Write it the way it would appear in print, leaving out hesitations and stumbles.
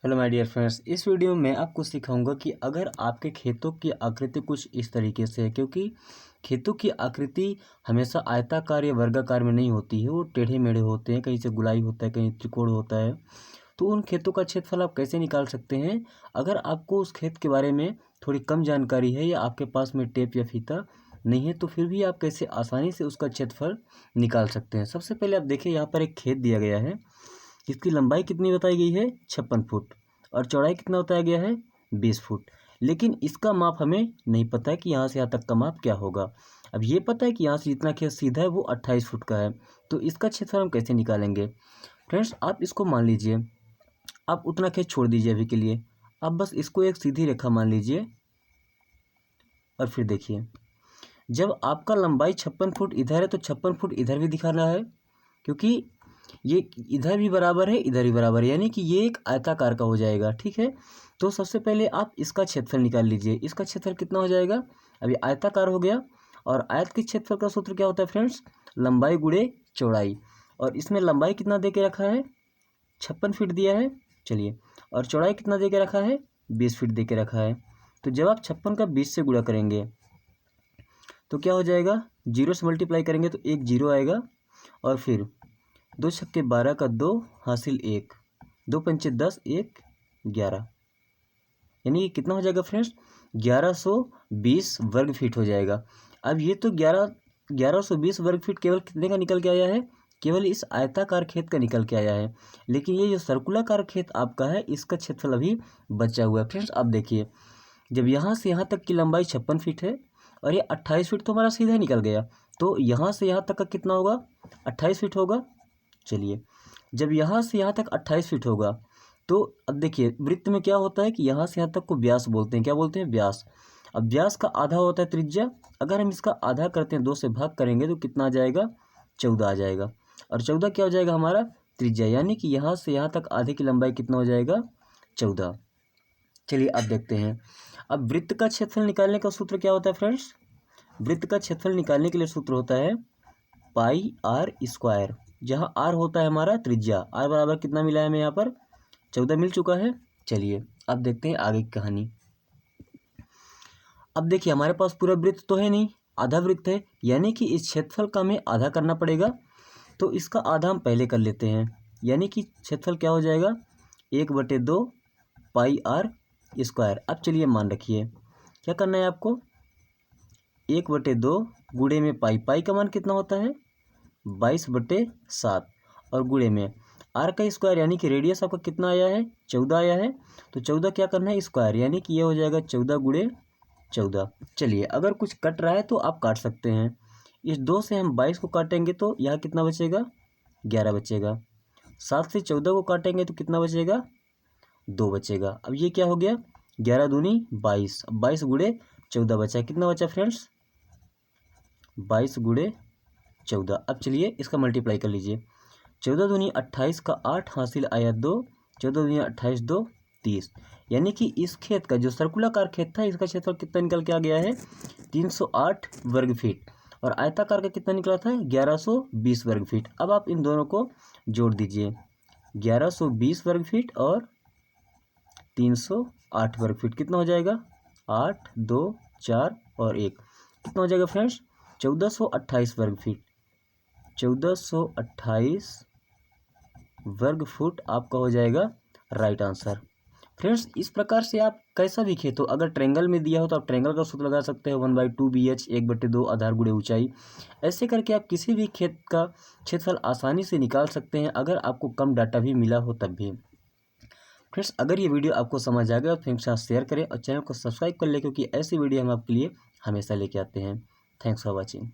Hello my dear friends, इस video में आपको सिखाऊंगा कि अगर आपके खेतों की आकृति कुछ इस तरीके से है, क्योंकि खेतों की आकृति हमेशा आयताकार या वर्गाकार में नहीं होती है, वो टेढ़े मेढ़े होते हैं, कहीं से गोलाई होता है, कहीं त्रिकोण होता है। तो उन खेतों का क्षेत्रफल आप कैसे निकाल सकते हैं? अगर आपको उस खेत के बारे में थोड़ी कम जानकारी है या आपके पास में टेप या फीता नहीं है, तो फिर भी आप कैसे आसानी से उसका क्षेत्रफल निकाल सकते हैं। सबसे पहले आप देखिए, यहाँ पर एक खेत दिया गया है जिसकी लंबाई कितनी बताई गई है 56 फुट और चौड़ाई कितना बताया गया है 20 फुट। लेकिन इसका माप हमें नहीं पता है कि यहाँ से यहाँ तक का माप क्या होगा। अब ये पता है कि यहाँ से जितना खेत सीधा है वो 28 फुट का है, तो इसका क्षेत्रफल हम कैसे निकालेंगे? फ्रेंड्स, आप इसको मान लीजिए, आप उतना खेत छोड़ दीजिए अभी के लिए, आप बस इसको एक सीधी रेखा मान लीजिए और फिर देखिए, जब आपका लंबाई 56 फुट इधर है तो 56 फुट इधर भी दिखाना है, क्योंकि ये इधर भी बराबर है, इधर भी बराबर है, यानी कि ये एक आयताकार का हो जाएगा। ठीक है, तो सबसे पहले आप इसका क्षेत्रफल निकाल लीजिए। इसका क्षेत्रफल कितना हो जाएगा? अभी आयताकार हो गया, और आयत के क्षेत्रफल का सूत्र क्या होता है फ्रेंड्स? लंबाई गुणे चौड़ाई। और इसमें लंबाई कितना दे के रखा है? 56 फीट दिया है। चलिए, और चौड़ाई कितना दे के रखा है? 20 फीट दे के रखा है। तो जब आप 56 का 20 से गुणा करेंगे तो क्या हो जाएगा? 0 से मल्टीप्लाई करेंगे तो एक 0 आएगा, और फिर 2 छक्के 12 का 2 हासिल 1, 2 पंचे 10, 1 11, यानी कि कितना हो जाएगा फ्रेंड्स? 1120 वर्ग फीट हो जाएगा। अब ये तो 1120 वर्ग फीट केवल कितने का निकल के आया है? केवल इस आयताकार खेत का निकल के आया है। लेकिन ये जो सर्कुलाकार खेत आपका है, इसका क्षेत्रफल अभी बचा हुआ है। फ्रेंड्स, आप देखिए, जब यहाँ से यहाँ तक की लंबाई 56 फीट है और ये 28 फीट तो हमारा सीधा निकल गया, तो यहाँ से यहाँ तक का कितना होगा? 28 फीट होगा। चलिए, जब यहाँ से यहाँ तक 28 फीट होगा, तो अब देखिए, वृत्त में क्या होता है कि यहाँ से यहाँ तक को व्यास बोलते हैं। क्या बोलते हैं? व्यास। अब व्यास का आधा होता है त्रिज्या। अगर हम इसका आधा करते हैं, 2 से भाग करेंगे तो कितना आ जाएगा? 14 आ जाएगा। और 14 क्या हो जाएगा हमारा? त्रिज्या, यानी कि यहाँ से यहाँ तक आधे की लंबाई कितना हो जाएगा? 14। चलिए, अब देखते हैं। अब वृत्त का क्षेत्रफल निकालने का सूत्र क्या होता है फ्रेंड्स? वृत्त का क्षेत्रफल निकालने के लिए सूत्र होता है पाई आर स्क्वायर, जहाँ आर होता है हमारा त्रिज्या। आर बराबर कितना मिला है हमें? यहाँ पर 14 मिल चुका है। चलिए, अब देखते हैं आगे की कहानी। अब देखिए, हमारे पास पूरा वृत्त तो है नहीं, आधा वृत्त है, यानी कि इस क्षेत्रफल का हमें आधा करना पड़ेगा। तो इसका आधा हम पहले कर लेते हैं, यानी कि क्षेत्रफल क्या हो जाएगा? 1/2 पाई आर स्क्वायर। अब चलिए, मान रखिए, क्या करना है आपको? 1/2 गुणे में पाई। पाई का मान कितना होता है? 22/7, और गुणे में आर का स्क्वायर, यानी कि रेडियस आपका कितना आया है? 14 आया है। तो 14 क्या करना है? स्क्वायर, यानी कि ये हो जाएगा 14 गुणे 14। चलिए, अगर कुछ कट रहा है तो आप काट सकते हैं। इस 2 से हम 22 को काटेंगे तो यहाँ कितना बचेगा? 11 बचेगा। 7 से 14 को काटेंगे तो कितना बचेगा? 2 बचेगा। अब ये क्या हो गया? 11 दूनी 22, 22 गुणे 14 बचा। कितना बचा फ्रेंड्स? 22 गुणे 14। अब चलिए, इसका मल्टीप्लाई कर लीजिए। 14 दूनी 28 का 8 हासिल आया 2, 14 दूनी 28, 2 30, यानी कि इस खेत का जो सर्कुलाकार खेत था, इसका क्षेत्रफल कितना निकल के आ गया है? 308 वर्ग फीट। और आयताकार का कितना निकला था? 1120 वर्ग फीट। अब आप इन दोनों को जोड़ दीजिए, 1120 वर्ग फीट और 308 वर्ग फीट। कितना हो जाएगा? 8, 2, 4 और 1, कितना हो जाएगा फ्रेंड्स? 1428 वर्ग फीट। 1428 वर्ग फुट आपका हो जाएगा राइट आंसर। फ्रेंड्स, इस प्रकार से आप कैसा भी खेत हो, अगर ट्रायंगल में दिया हो तो आप ट्रायंगल का सूत्र लगा सकते हैं, 1/2 BH 1/2 आधार गुणे ऊंचाई। ऐसे करके आप किसी भी खेत का क्षेत्रफल आसानी से निकाल सकते हैं, अगर आपको कम डाटा भी मिला हो तब भी। फ्रेंड्स, अगर ये वीडियो आपको समझ आ गया तो फ्रेंड्स के साथ शेयर करें और चैनल को सब्सक्राइब कर लें, क्योंकि ऐसी वीडियो हम आपके लिए हमेशा लेके आते हैं। Thanks for watching.